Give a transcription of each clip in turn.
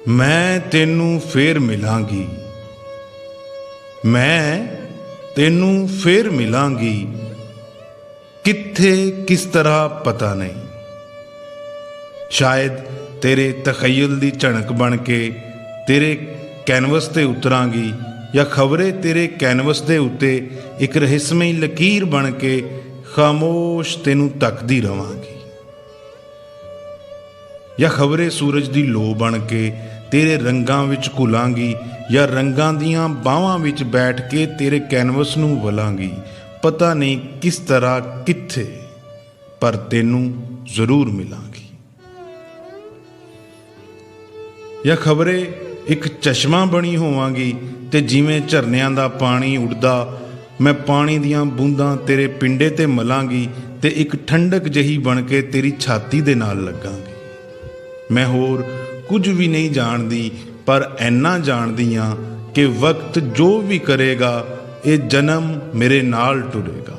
मैं तेनू फेर मिलांगी, मैं तेनू फेर मिलांगी, कित्थे किस तरह पता नहीं। शायद तेरे तखय्युल दी झणक बन के तेरे कैनवस ते उतरांगी, या खबरे तेरे कैनवस दे उत्ते एक रहस्यमई लकीर बन के खामोश तेनू तकदी रवांगी, या खबरे सूरज दी लो बन के तेरे रंगां विच घुलांगी, या रंगां दियां बाहां विच बैठ के तेरे कैनवस नू वलांगी। पता नहीं किस तरह कित्थे, पर तेनू जरूर मिलांगी। या खबरे एक चश्मा बनी होवांगी ते जिवें झरनियां दा पानी उड़दा मैं पानी दियां बूंदां तेरे पिंडे ते मलांगी ते एक ठंडक जही बन के तेरी छाती दे नाल लगांगी। मैं होर कुछ भी नहीं जानदी, पर ऐना जानदी हां कि वक्त जो भी करेगा ये जन्म मेरे नाल टुरेगा।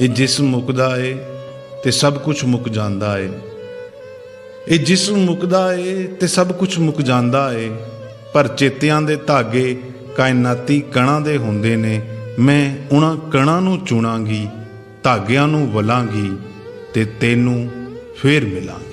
ये जिस्म मुकदा है ते सब कुछ मुक जांदा है, ये जिस्म मुकदा है ते सब कुछ मुक जांदा है, पर चेतियां दे धागे कायनाती कणां दे हुंदे ने। मैं उन्हां कणां नूं चुणांगी, धागिआं नूं वलांगी ते तैनूं फेर मिलांगी।